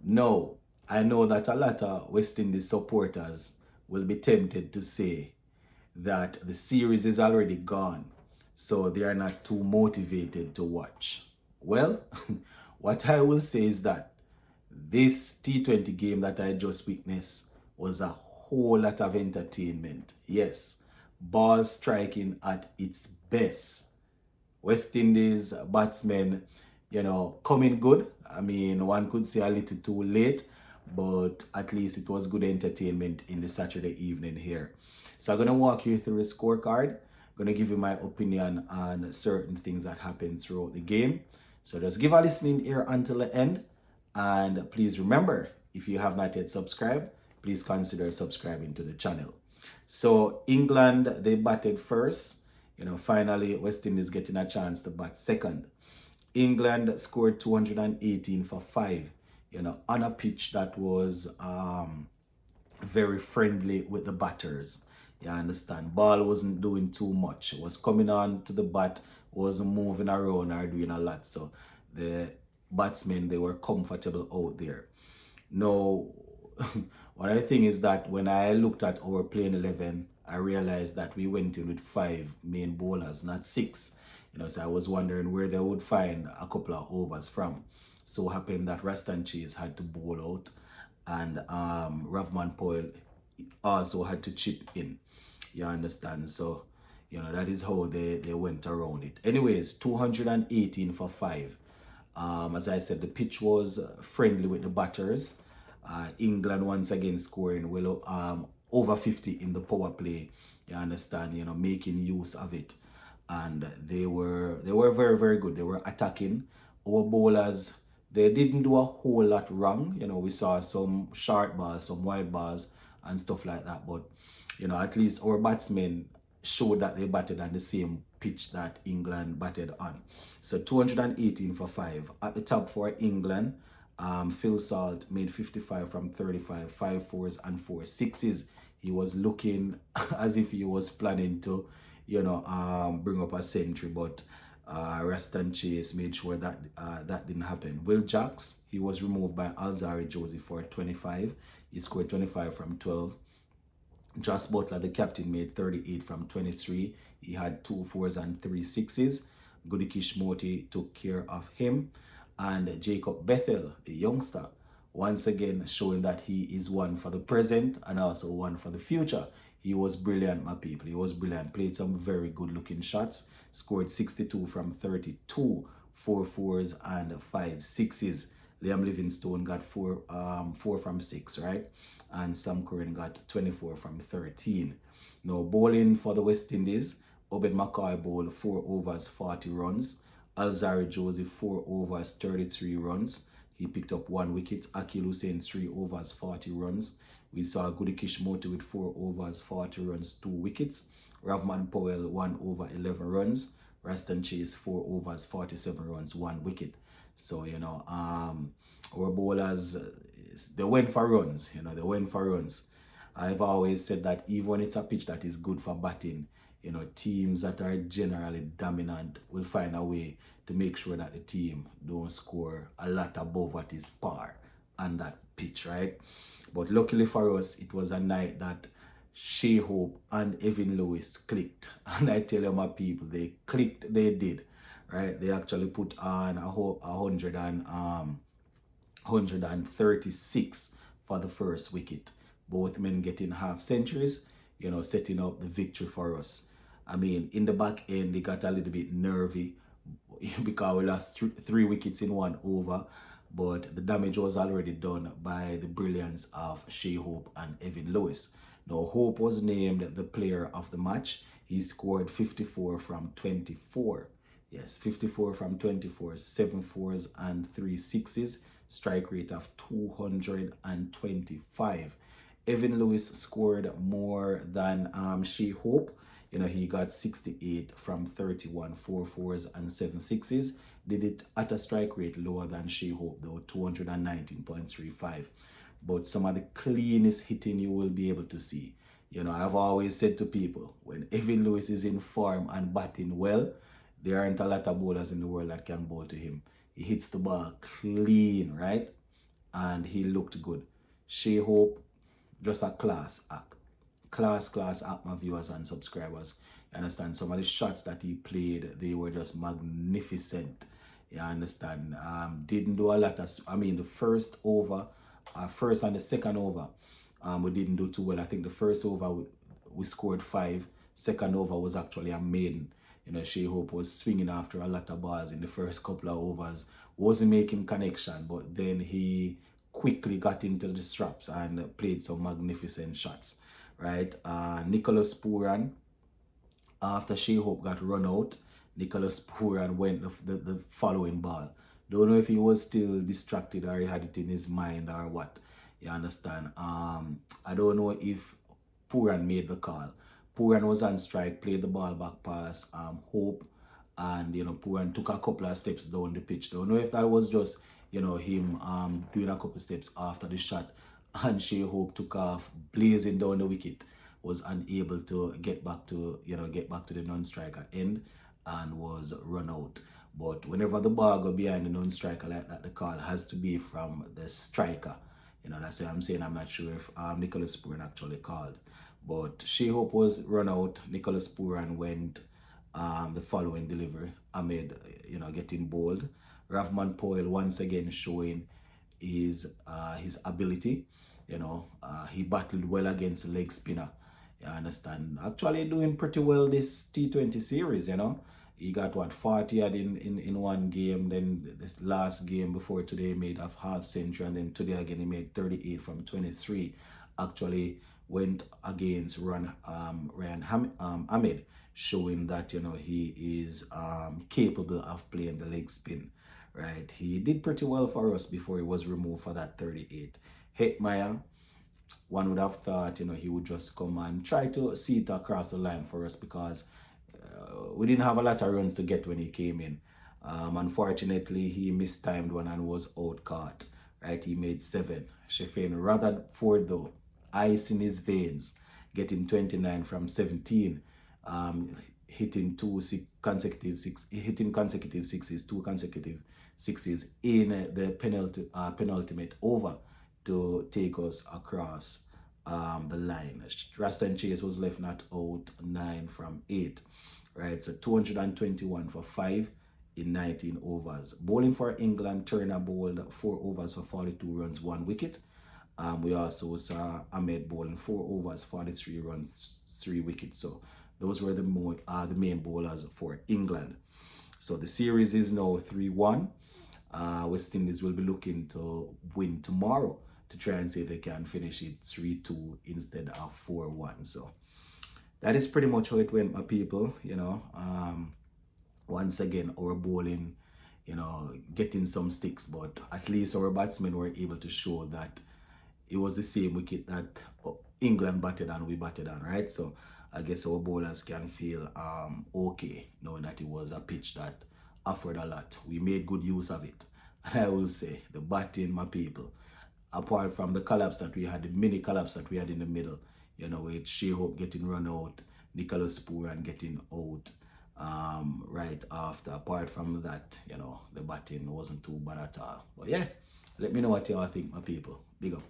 No, I know that a lot of West Indies supporters will be tempted to say that the series is already gone, so they are not too motivated to watch. Well, what I will say is that this T20 game that I just witnessed was a whole lot of entertainment. Yes, ball striking at its best. West Indies batsmen, coming good. I mean, one could say a little too late, but at least it was good entertainment in the Saturday evening here. So I'm gonna walk you through the scorecard. Gonna give you my opinion on certain things that happened throughout the game. So just give a listening ear until the end. And please remember, if you have not yet subscribed, please consider subscribing to the channel. So England, they batted first. Finally, West Indies getting a chance to bat second. England scored 218 for 5, on a pitch that was very friendly with the batters. You understand? Ball wasn't doing too much. It was coming on to the bat, wasn't moving around or doing a lot. So the batsmen, they were comfortable out there. Now, one other thing is that when I looked at our playing 11, I realized that we went in with 5 main bowlers, not 6. So I was wondering where they would find a couple of overs from. So happened that Rastan Chase had to bowl out, and Ravman Poyle also had to chip in. You understand? So, that is how they went around it. Anyways, 218 for 5. As I said, the pitch was friendly with the batters. England once again scoring well over 50 in the power play. You understand? Making use of it, and they were very very good. They were attacking. Our bowlers, they didn't do a whole lot wrong. We saw some short balls, some wide balls, and stuff like that. But at least our batsmen showed that they batted on the same pitch that England batted on. So 218 for 5. At the top for England, Phil Salt made 55 from 35, 5 fours and 4 sixes. He was looking as if he was planning to, bring up a century, but Rastan Chase made sure that that didn't happen. Will Jacks, he was removed by Alzari Josie for 25. He scored 25 from 12. Josh Butler, the captain, made 38 from 23. He had 2 fours and 3 sixes. Gudikish Moti took care of him. And Jacob Bethel, the youngster, once again showing that he is one for the present and also one for the future. He was brilliant, my people. He was brilliant. Played some very good looking shots. Scored 62 from 32, 4 fours and 5 sixes. Liam Livingstone got 4 from 6, right? And Sam Curran got 24 from 13. Now, bowling for the West Indies, Obed McCoy bowled 4 overs, 40 runs. Alzari Josie, 4 overs, 33 runs. He picked up 1 wicket. Akil Hussain, 3 overs, 40 runs. We saw Gudikish Moti with 4 overs, 40 runs, 2 wickets. Ravman Powell, 1 over, 11 runs. Rastan Chase, 4 overs, 47 runs, 1 wicket. So, our bowlers, they went for runs, they went for runs. I've always said that even when it's a pitch that is good for batting, teams that are generally dominant will find a way to make sure that the team don't score a lot above what is par on that pitch, right? But luckily for us, it was a night that Shea Hope and Evan Lewis clicked. And I tell you, my people, they clicked, they did, right? They actually put on 136 for the first wicket. Both men getting half centuries, setting up the victory for us. I mean, in the back end, they got a little bit nervy because we lost 3 wickets in 1 over. But the damage was already done by the brilliance of Shea Hope and Evan Lewis. Now, Hope was named the player of the match. He scored 54 from 24. Yes, 54 from 24, 7 fours and 3 sixes. Strike rate of 225. Evan Lewis scored more than Shea Hope. He got 68 from 31, 4 fours and 7 sixes. Did it at a strike rate lower than Shea Hope, though, 219.35. But some of the cleanest hitting you will be able to see. I've always said to people, when Evan Lewis is in form and batting well, there aren't a lot of bowlers in the world that can bowl to him. He hits the ball clean, right? and he looked good. Shea Hope, just a class act. Class act, my viewers and subscribers. You understand? Some of the shots that he played, they were just magnificent. You understand? Didn't do a lot of, I mean, the first over, first and the second over, we didn't do too well. I think the first over, we scored 5. Second over was actually a maiden. You know, Shea Hope was swinging after a lot of balls in the first couple of overs. Wasn't making connection, but then he quickly got into the straps and played some magnificent shots, right? Nicholas Puran, after Shea Hope got run out, Nicholas Puran went the following ball. Don't know if he was still distracted or he had it in his mind or what. You understand? I don't know if Puran made the call. Puran was on strike, played the ball back past Hope, and you know Puran took a couple of steps down the pitch. Don't know if that was just him doing a couple of steps after the shot, and Shea Hope took off blazing down the wicket, was unable to get back to the non-striker end, and was run out. But whenever the ball go behind the non-striker like that, the call has to be from the striker. That's what I'm saying. I'm not sure if Nicholas Puran actually called. But Shea Hope was run out. Nicholas Puran went the following delivery. Ahmed, getting bowled. Ravman Powell once again showing his ability. He battled well against the leg spinner. You understand? Actually doing pretty well this T20 series, He got 40 odd in one game, then this last game before today made a half century, and then today again he made 38 from 23. Actually went against Ryan Ahmed, showing that he is capable of playing the leg spin. Right, he did pretty well for us before he was removed for that 38. Hetmeyer, one would have thought he would just come and try to see it across the line for us, because we didn't have a lot of runs to get when he came in. Unfortunately, he mistimed one and was out caught. Right, he made 7. Sheffield Rutherford though, ice in his veins, getting 29 from 17, hitting consecutive sixes, 2 consecutive sixes in the penultimate over to take us across the line. Raston Chase was left not out 9 from 8. Right, so 221 for 5 in 19 overs. Bowling for England, Turner bowled 4 overs for 42 runs, 1 wicket. We also saw Ahmed bowling 4 overs, 43 runs, 3 wickets. So those were the main bowlers for England. So the series is now 3-1. West Indies will be looking to win tomorrow to try and see if they can finish it 3-2 instead of 4-1. So that is pretty much how it went, my people. Once again, our bowling, getting some sticks, but at least our batsmen were able to show that it was the same wicket that England batted and we batted on, right? So I guess our bowlers can feel okay knowing that it was a pitch that offered a lot. We made good use of it. And I will say, the batting, my people, apart from the collapse that we had, the mini collapse that we had in the middle, with Shea Hope getting run out, Nicholas Puran getting out right after. Apart from that, the batting wasn't too bad at all. But yeah, let me know what y'all think, my people. Big up.